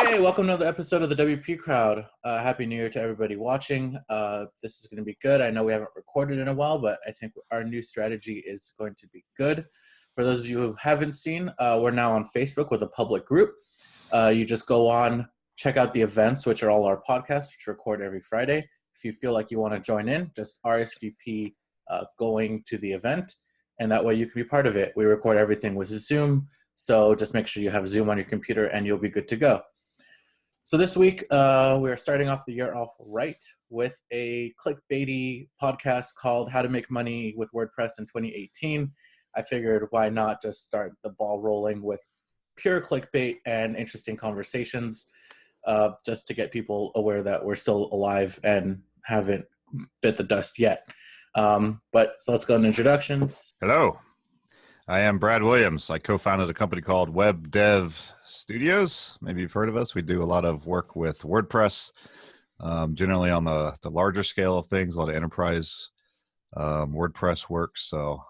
Hey, welcome to another episode of the WP Crowd. Happy New Year to everybody watching. This is going to be good. I know we haven't recorded in a while, but I think our new strategy is going to be good. For those of you who haven't seen, we're now on Facebook with a public group. You just go on, check out the events, which are all our podcasts, which record every Friday. If you feel like you want to join in, just RSVP going to the event, and that way you can be part of it. We record everything with Zoom, so just make sure you have Zoom on your computer and you'll be good to go. So this week, we are starting off the year off right with a clickbaity podcast called How to Make Money with WordPress in 2018. I figured why not just start the ball rolling with pure clickbait and interesting conversations just to get people aware that we're still alive and haven't bit the dust yet. So let's go into introductions. Hello, I am Brad Williams. I co-founded a company called Web Dev Studios. Maybe you've heard of us. We do a lot of work with WordPress, generally on the larger scale of things, a lot of enterprise WordPress work. So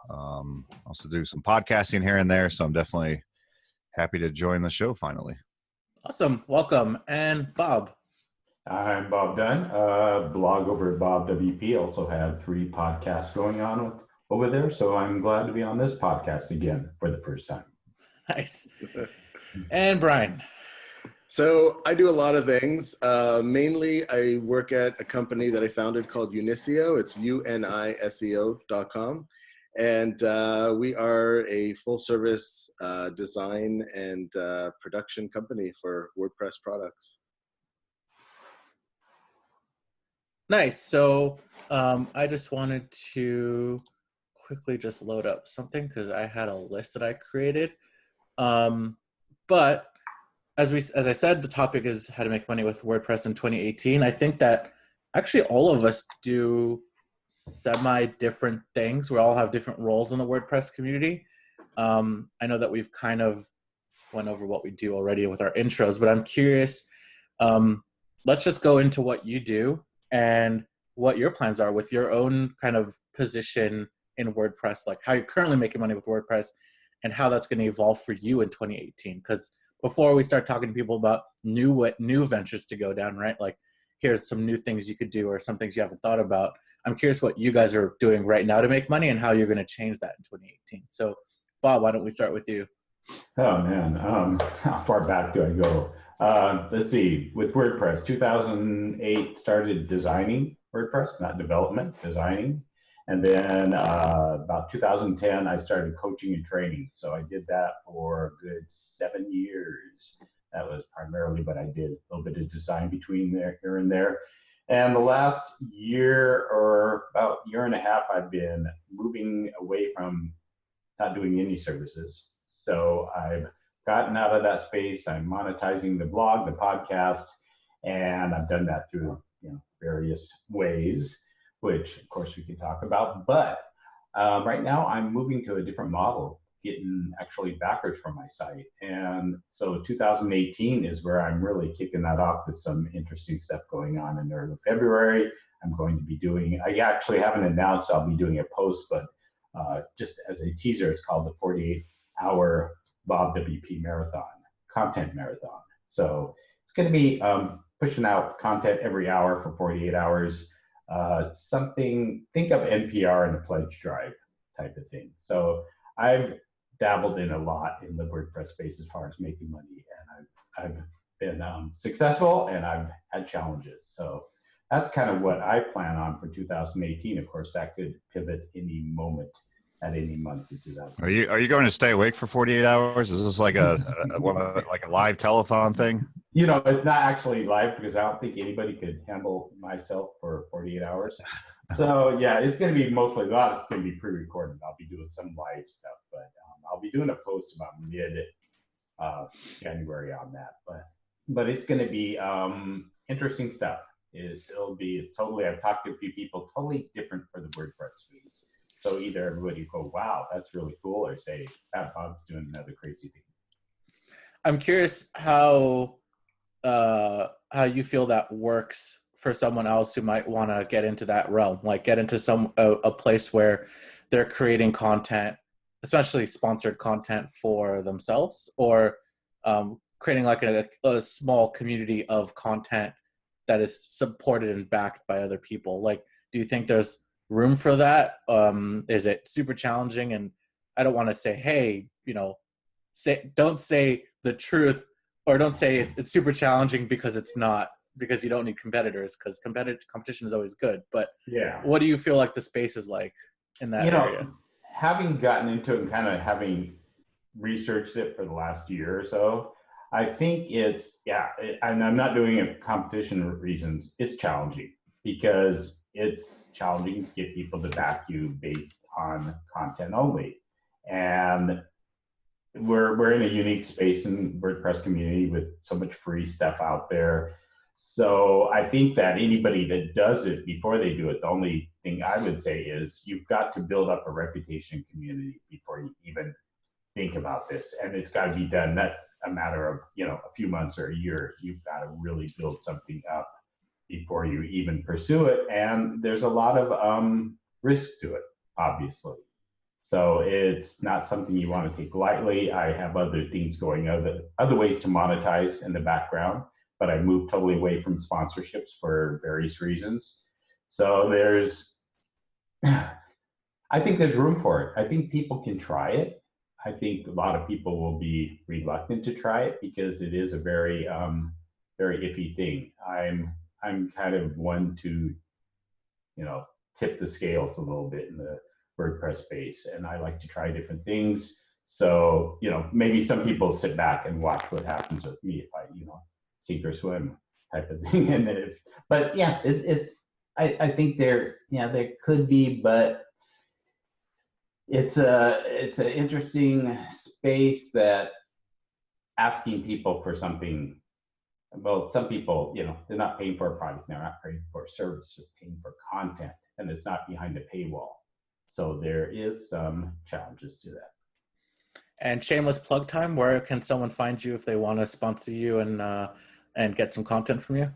also do some podcasting here and there. So I'm definitely happy to join the show finally. Awesome. Welcome. And Bob. I'm Bob Dunn, blog over at Bob WP. Also have 3 podcasts going on over there. So I'm glad to be on this podcast again for the first time. Nice. And Brian. So I do a lot of things. Mainly I work at a company that I founded called Uniseo. It's uniseo.com. And we are a full service design and production company for WordPress products. Nice. So I just wanted to quickly just load up something because I had a list that I created. But as I said, the topic is how to make money with WordPress in 2018. I think that actually all of us do semi-different things. We all have different roles in the WordPress community. I know that we've kind of went over what we do already with our intros, but I'm curious. Let's just go into what you do and what your plans are with your own kind of position in WordPress, like how you're currently making money with WordPress and how that's going to evolve for you in 2018. Because before we start talking to people about new ventures to go down, right? Like here's some new things you could do or some things you haven't thought about. I'm curious what you guys are doing right now to make money and how you're going to change that in 2018. So Bob, why don't we start with you? Oh man, how far back do I go? Let's see, with WordPress, 2008 started designing WordPress, not development, designing. And then about 2010, I started coaching and training. So I did that for a good 7 years. That was primarily what I did, a little bit of design between here and there. And the last year or about year and a half, I've been moving away from not doing any services. So I've gotten out of that space. I'm monetizing the blog, the podcast, and I've done that through various ways, which of course we can talk about. But right now I'm moving to a different model, getting actually backers from my site. And so 2018 is where I'm really kicking that off with some interesting stuff going on in early February. I'm going to be doing, I actually haven't announced I'll be doing a post, but just as a teaser, it's called the 48-hour Bob WP Marathon, content marathon. So it's going to be pushing out content every hour for 48 hours. Something, think of NPR and a pledge drive type of thing. So I've dabbled in a lot in the WordPress space as far as making money, and I've been successful and I've had challenges. So that's kind of what I plan on for 2018. Of course, that could pivot any moment at any month in 2018. Are you going to stay awake for 48 hours? Is this like a live telethon thing? It's not actually live because I don't think anybody could handle myself for 48 hours. So yeah, it's going to be mostly it's going to be pre-recorded. I'll be doing some live stuff, but I'll be doing a post about mid January on that. But it's going to be interesting stuff. I've talked to a few people, totally different for the WordPress space. So either everybody go, wow, that's really cool, or say, Bob's doing another crazy thing. I'm curious how you feel that works for someone else who might want to get into that realm, like get into a place where they're creating content, especially sponsored content for themselves, or creating like a small community of content that is supported and backed by other people. Like, do you think there's room for that? Is it super challenging? And I don't want to say, hey, don't say the truth, or don't say it's super challenging, because it's not, because you don't need competitors, because competition is always good. But Yeah. what do you feel like the space is like in that area? Having gotten into it and kind of having researched it for the last year or so, I think and I'm not doing it for competition reasons. It's challenging because it's challenging to get people to back you based on content only. And we're in a unique space in WordPress community with so much free stuff out there. So I think that anybody that does it before they do it, the only thing I would say is you've got to build up a reputation community before you even think about this. And it's got to be done, not a matter of, a few months or a year. You've got to really build something up before you even pursue it. And there's a lot of risk to it, obviously. So it's not something you want to take lightly. I have other things going, other ways to monetize in the background, but I moved totally away from sponsorships for various reasons. So I think there's room for it. I think people can try it. I think a lot of people will be reluctant to try it because it is a very, very iffy thing. I'm kind of one to, tip the scales a little bit in the WordPress space, and I like to try different things. So, maybe some people sit back and watch what happens with me if I, sink or swim type of thing. And then I think there could be, but it's an interesting space that asking people for something. Well, some people, they're not paying for a product, they're not paying for a service, they're paying for content, and it's not behind a paywall. So there is some challenges to that. And shameless plug time, where can someone find you if they want to sponsor you and get some content from you?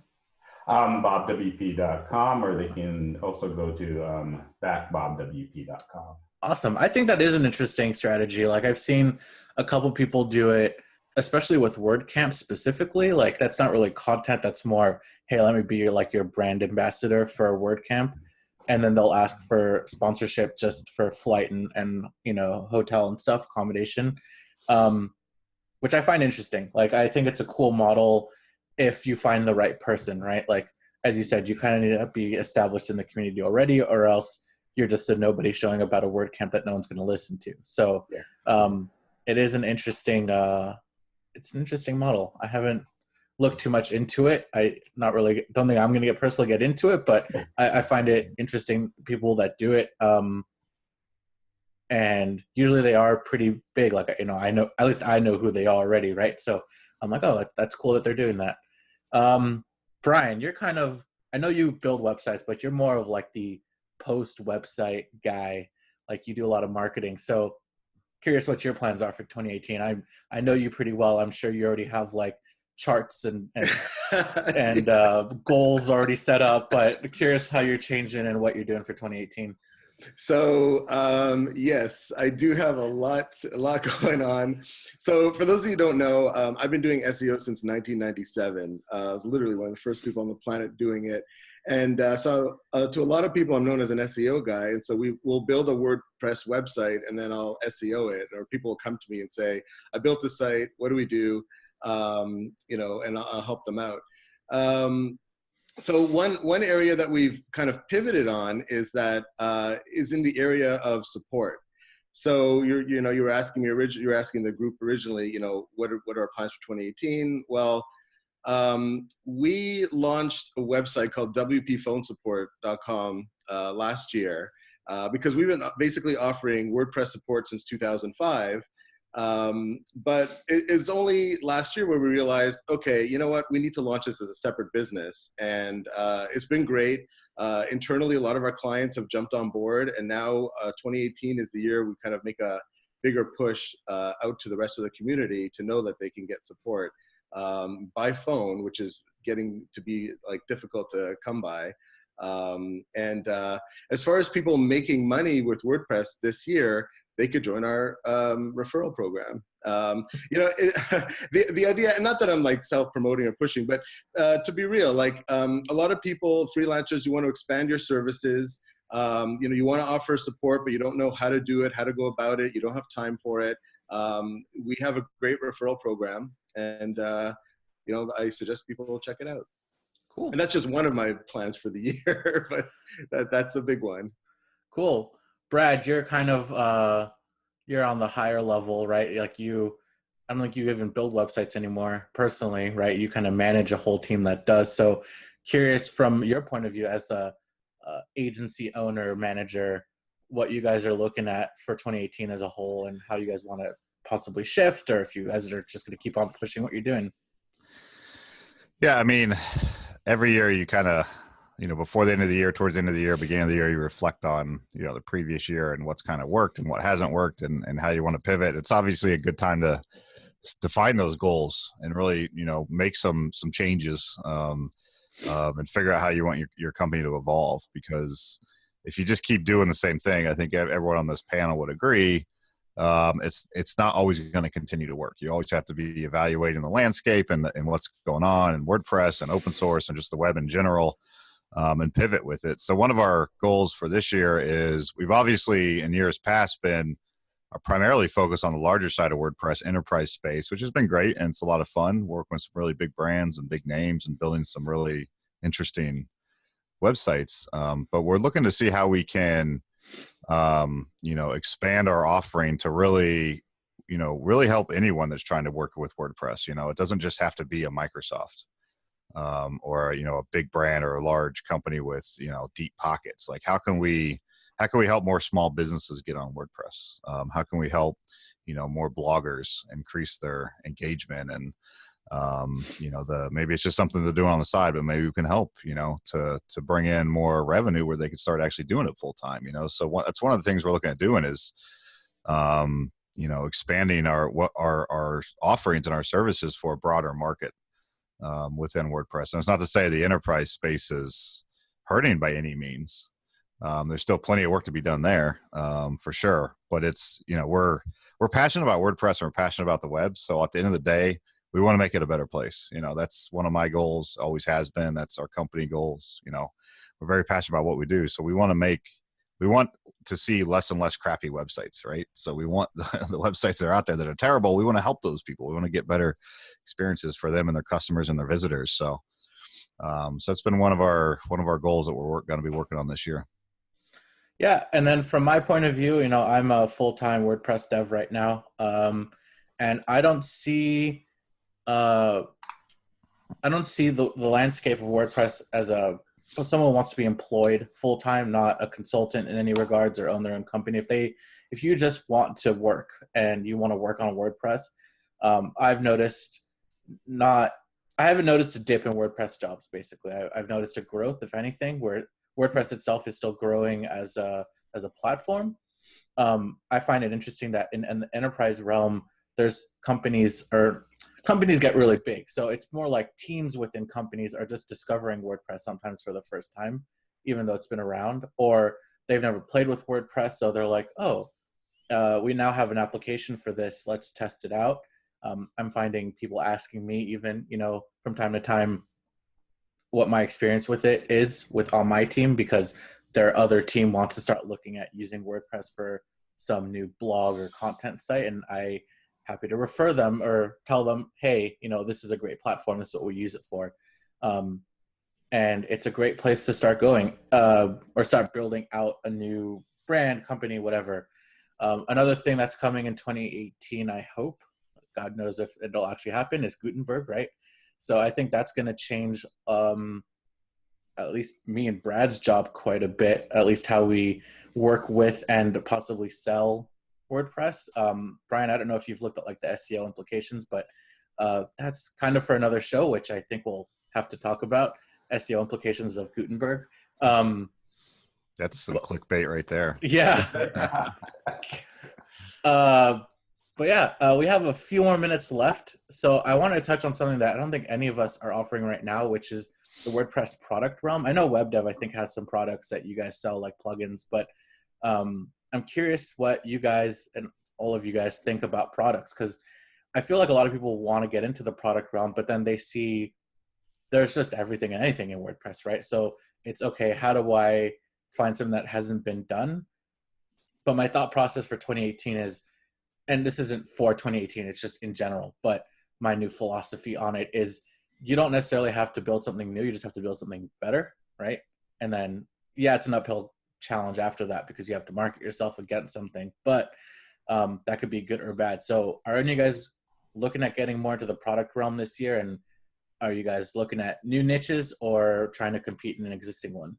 BobWP.com, or they can also go to backbobwp.com. Awesome. I think that is an interesting strategy. Like, I've seen a couple people do it, especially with WordCamp specifically. Like, that's not really content. That's more, hey, let me be your brand ambassador for WordCamp. And then they'll ask for sponsorship just for flight and hotel and stuff, accommodation, which I find interesting. Like, I think it's a cool model if you find the right person, right? Like, as you said, you kind of need to be established in the community already, or else you're just a nobody showing up at a WordCamp that no one's going to listen to. So it is an interesting, it's an interesting model. I haven't look too much into it. Don't think I'm going to personally get into it, but I find it interesting, people that do it. And usually they are pretty big. Like, I know, at least I know who they are already. Right. So I'm like, oh, that's cool that they're doing that. Brian, you're I know you build websites, but you're more of like the post website guy. Like, you do a lot of marketing. So curious what your plans are for 2018. I know you pretty well. I'm sure you already have like charts and goals already set up, but curious how you're changing and what you're doing for 2018. So yes, I do have a lot going on. So for those of you who don't know, I've been doing SEO since 1997. I was literally one of the first people on the planet doing it. And so to a lot of people, I'm known as an SEO guy. And so we'll build a WordPress website and then I'll SEO it, or people will come to me and say, I built this site, what do we do? And I'll help them out. So one area that we've kind of pivoted on is in the area of support. So you were asking the group originally, what are our plans for 2018? Well, we launched a website called wpphonesupport.com last year because we've been basically offering WordPress support since 2005. But it's only last year where we realized, okay, you know what, we need to launch this as a separate business. And it's been great. Internally, a lot of our clients have jumped on board, and now 2018 is the year we kind of make a bigger push out to the rest of the community to know that they can get support by phone, which is getting to be like difficult to come by. And as far as people making money with WordPress this year, they could join our referral program. The idea, and not that I'm like self-promoting or pushing, but to be real, like a lot of people, freelancers, you want to expand your services. You want to offer support, but you don't know how to do it, how to go about it. You don't have time for it. We have a great referral program, and I suggest people check it out. Cool. And that's just one of my plans for the year, but that's a big one. Cool. Brad, you're kind of you're on the higher level, right? Like I don't think you even build websites anymore personally, right? You kind of manage a whole team that does. So curious from your point of view as a agency owner, manager, what you guys are looking at for 2018 as a whole and how you guys want to possibly shift, or if you guys are just going to keep on pushing what you're doing. Yeah, I mean, every year you kind of, before the end of the year, towards the end of the year, beginning of the year, you reflect on, the previous year and what's kind of worked and what hasn't worked and how you want to pivot. It's obviously a good time to define those goals and really, make some changes and figure out how you want your company to evolve. Because if you just keep doing the same thing, I think everyone on this panel would agree, it's not always going to continue to work. You always have to be evaluating the landscape and what's going on in WordPress and open source and just the web in general, and pivot with it. So one of our goals for this year is we've obviously in years past been primarily focused on the larger side of WordPress enterprise space, which has been great. And it's a lot of fun working with some really big brands and big names and building some really interesting websites. But we're looking to see how we can, expand our offering to really, really help anyone that's trying to work with WordPress. It doesn't just have to be a Microsoft, or, a big brand or a large company with, deep pockets. Like how can we help more small businesses get on WordPress? How can we help, more bloggers increase their engagement and, maybe it's just something they're doing on the side, but maybe we can help, to bring in more revenue where they can start actually doing it full time, So that's one of the things we're looking at doing is, expanding our offerings and our services for a broader market, within WordPress. And it's not to say the enterprise space is hurting by any means. There's still plenty of work to be done there, for sure. But it's, we're passionate about WordPress and we're passionate about the web. So at the end of the day, we want to make it a better place. That's one of my goals, always has been. That's our company goals. We're very passionate about what we do. So we want to see less and less crappy websites, right? So we want the websites that are out there that are terrible. We want to help those people. We want to get better experiences for them and their customers and their visitors. So, so it's been one of our goals that we're going to be working on this year. Yeah. And then from my point of view, I'm a full-time WordPress dev right now. And I don't see the landscape of WordPress as someone who wants to be employed full-time, not a consultant in any regards or own their own company. If you just want to work and you want to work on WordPress, I haven't noticed a dip in WordPress jobs. Basically, I've noticed a growth, if anything, where WordPress itself is still growing as a platform. I find it interesting that in the enterprise realm, there's companies get really big. So it's more like teams within companies are just discovering WordPress sometimes for the first time, even though it's been around, or they've never played with WordPress. So they're like, we now have an application for this. Let's test it out. I'm finding people asking me even, from time to time, what my experience with it is on my team, because their other team wants to start looking at using WordPress for some new blog or content site. And I happy to refer them or tell them, hey, this is a great platform. This is what we use it for. And it's a great place to start going, or start building out a new brand, company, whatever. Another thing that's coming in 2018, I hope, God knows if it'll actually happen, is Gutenberg, right? So I think that's going to change at least me and Brad's job quite a bit, at least how we work with and possibly sell WordPress. Brian, I don't know if you've looked at like the SEO implications, but that's kind of for another show, which I think we'll have to talk about, SEO implications of Gutenberg. That's some clickbait right there. Yeah. But yeah, we have a few more minutes left. So I want to touch on something that I don't think any of us are offering right now, which is the WordPress product realm. I know WebDev, I think, has some products that you guys sell, like plugins, but I'm curious what you guys and all of you guys think about products, because I feel like a lot of people want to get into the product realm, but then they see there's just everything and anything in WordPress, right? So it's okay, how do I find something that hasn't been done? But my thought process for 2018 is, and this isn't for 2018, it's just in general, but my new philosophy on it is you don't necessarily have to build something new, you just have to build something better, right? And then, yeah, it's an uphill challenge after that because you have to market yourself against something, but that could be good or bad. So are any of you guys looking at getting more into the product realm this year? And are you guys looking at new niches or trying to compete in an existing one?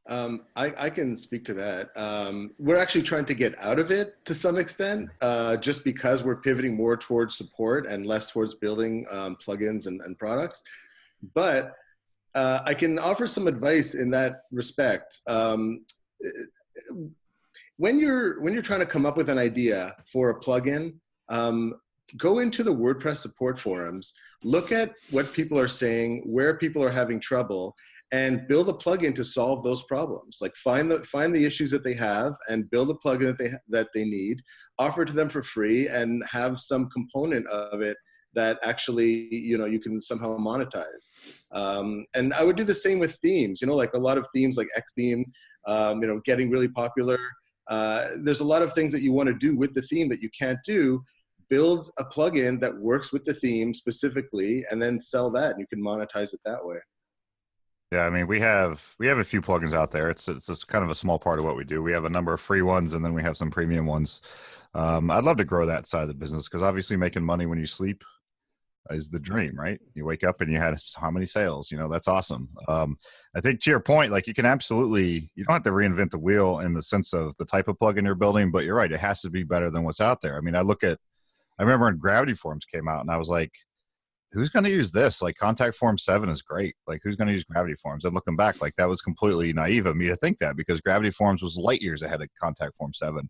I can speak to that. We're actually trying to get out of it to some extent, just because we're pivoting more towards support and less towards building plugins and products. But I can offer some advice in that respect. When you're trying to come up with an idea for a plugin, go into the WordPress support forums, look at what people are saying, where people are having trouble, and build a plugin to solve those problems. Like find the issues that they have and build a plugin that they need, offer it to them for free, and have some component of it that actually, you know, you can somehow monetize. And I would do the same with themes, you know, like a lot of themes like X theme, you know, getting really popular. There's a lot of things that you want to do with the theme that you can't do. Build a plugin that works with the theme specifically, and then sell that, and you can monetize it that way. Yeah, I mean, we have a few plugins out there. It's just kind of a small part of what we do. We have a number of free ones, and then we have some premium ones. I'd love to grow that side of the business because obviously making money when you sleep is the dream, right? You wake up and you had how many sales? You know, that's awesome. I think to your point, like you can absolutely, you don't have to reinvent the wheel in the sense of the type of plugin you're building, but you're right, it has to be better than what's out there. I mean, I remember when Gravity Forms came out, and I was like, who's going to use this? Like Contact Form 7 is great. Like who's going to use Gravity Forms? And looking back, like that was completely naive of me to think that because Gravity Forms was light years ahead of Contact Form 7.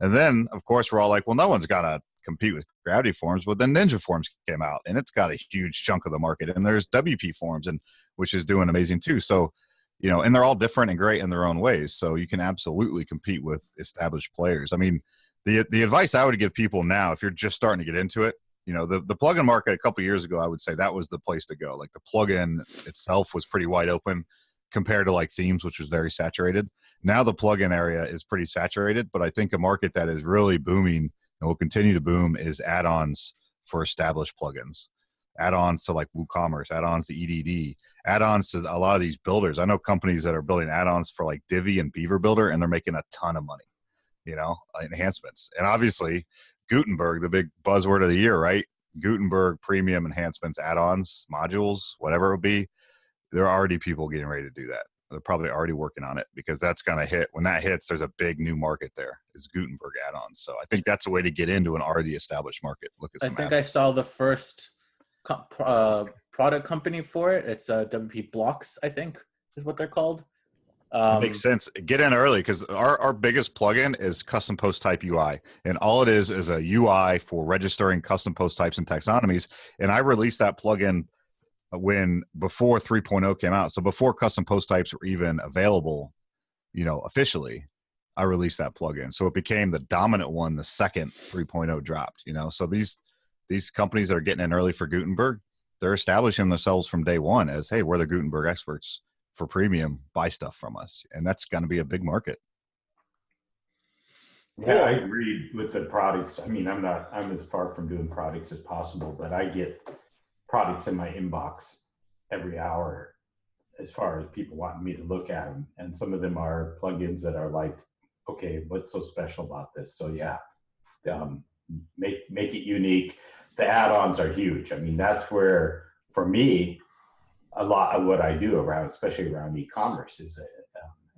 And then of course we're all like, well, no one's going to compete with Gravity Forms. But then Ninja Forms came out and it's got a huge chunk of the market. And there's WP Forms, and which is doing amazing too. So, you know, and they're all different and great in their own ways. So you can absolutely compete with established players. I mean, the advice I would give people now, if you're just starting to get into it, you know, the plugin market a couple of years ago, I would say that was the place to go. Like the plugin itself was pretty wide open compared to like themes, which was very saturated. Now the plugin area is pretty saturated, but I think a market that is really booming and will continue to boom is add-ons for established plugins. Add-ons to like WooCommerce, add-ons to EDD, add-ons to a lot of these builders. I know companies that are building add-ons for like Divi and Beaver Builder, and they're making a ton of money, you know, enhancements. And obviously Gutenberg, the big buzzword of the year, right? Gutenberg premium enhancements, add-ons, modules, whatever it would be. There are already people getting ready to do that. They're probably already working on it because that's going to hit. When that hits, there's a big new market there. Is Gutenberg add-ons. So I think that's a way to get into an already established market. Look at some. I think I saw the first product company for it. It's WP Blocks, I think is what they're called. Makes sense. Get in early because our biggest plugin is custom post type UI. And all it is a UI for registering custom post types and taxonomies. And I released that plugin before 3.0 came out. So before custom post types were even available, you know, officially, I released that plugin. So it became the dominant one the second 3.0 dropped, you know. So these companies that are getting in early for Gutenberg, they're establishing themselves from day one as, hey, we're the Gutenberg experts. For premium, buy stuff from us, and that's going to be a big market. Yeah, I agree with the products. I mean, I'm as far from doing products as possible, but I get products in my inbox every hour as far as people wanting me to look at them. And some of them are plugins that are like, okay, what's so special about this? So yeah, make it unique. The add-ons are huge. I mean, that's where, for me, a lot of what I do around, especially around e-commerce, is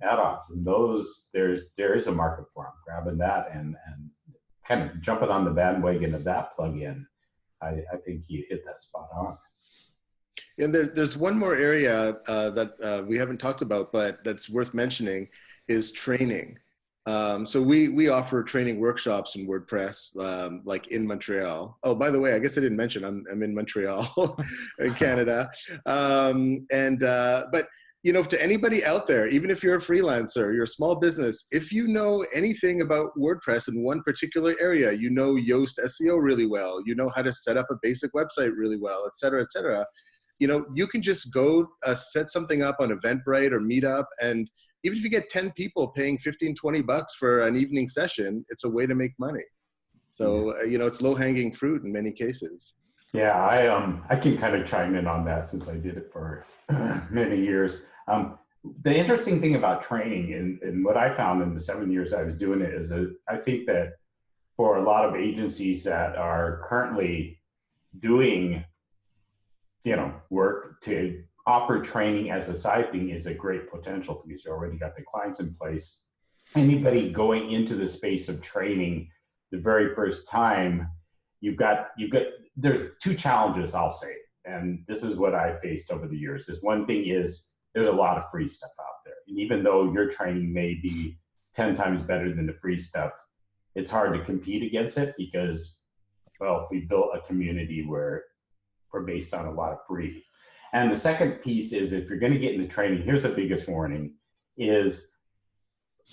add-ons, and those there is a market for them. Grabbing that and kind of jumping on the bandwagon of that plugin, I think you hit that spot on. And there's one more area that we haven't talked about, but that's worth mentioning is training. So we offer training workshops in WordPress, like in Montreal. Oh, by the way, I guess I didn't mention I'm in Montreal, in Canada. But you know, to anybody out there, even if you're a freelancer, you're a small business, if you know anything about WordPress in one particular area, you know Yoast SEO really well, you know how to set up a basic website really well, et cetera, you know, you can just go set something up on Eventbrite or Meetup, and even if you get 10 people paying 15, 20 bucks for an evening session, it's a way to make money. So, you know, it's low-hanging fruit in many cases. Yeah, I can kind of chime in on that since I did it for many years. The interesting thing about training and what I found in the 7 years I was doing it is that I think that for a lot of agencies that are currently doing, you know, work, to offer training as a side thing is a great potential because you already got the clients in place. Anybody going into the space of training the very first time, there's two challenges, I'll say, and this is what I faced over the years. This one thing is there's a lot of free stuff out there. And even though your training may be 10 times better than the free stuff, it's hard to compete against it because, well, we built a community where we're based on a lot of free. And the second piece is if you're going to get into training, here's the biggest warning, is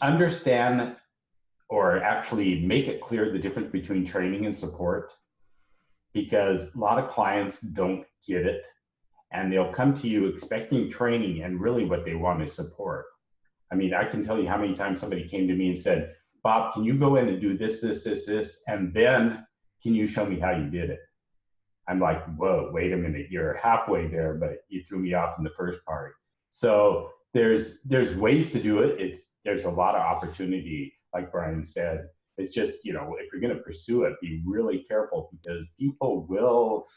understand or actually make it clear the difference between training and support, because a lot of clients don't get it and they'll come to you expecting training and really what they want is support. I mean, I can tell you how many times somebody came to me and said, Bob, can you go in and do this, and then can you show me how you did it? I'm like, whoa, wait a minute, you're halfway there, but you threw me off in the first part. So there's ways to do it. There's a lot of opportunity, like Brian said. It's just, you know, if you're going to pursue it, be really careful because people will,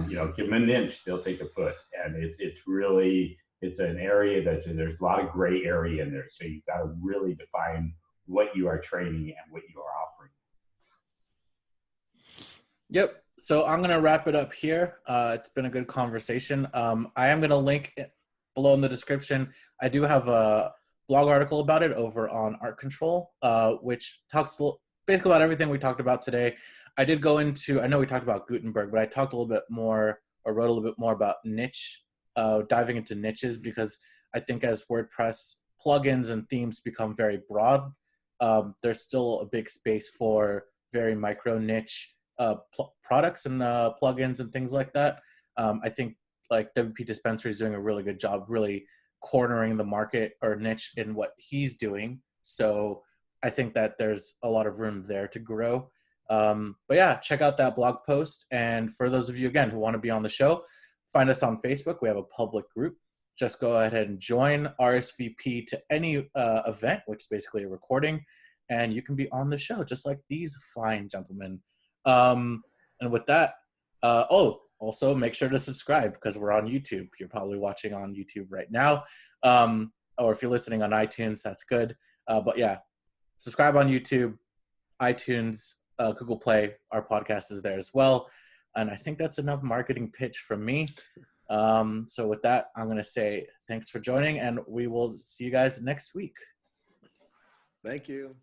you know, give them an inch, they'll take a foot. And it's an area that there's a lot of gray area in there. So you've got to really define what you are training and what you are offering. Yep. So I'm going to wrap it up here. It's been a good conversation. I am going to link it below in the description. I do have a blog article about it over on Art Control, which talks basically about everything we talked about today. I did go into, I know we talked about Gutenberg, but I talked a little bit more, or wrote a little bit more about niche, diving into niches, because I think as WordPress plugins and themes become very broad, there's still a big space for very micro niche products and plugins and things like that. I think like WP Dispensary is doing a really good job really cornering the market or niche in what he's doing. So I think that there's a lot of room there to grow. But yeah, check out that blog post. And for those of you, again, who want to be on the show, find us on Facebook. We have a public group. Just go ahead and join, RSVP to any event, which is basically a recording, and you can be on the show just like these fine gentlemen. And with that, also make sure to subscribe because we're on YouTube. You're probably watching on YouTube right now. Or if you're listening on iTunes, that's good. But yeah, subscribe on YouTube, iTunes, Google Play. Our podcast is there as well. And I think that's enough marketing pitch from me. So with that, I'm going to say thanks for joining, and we will see you guys next week. Thank you.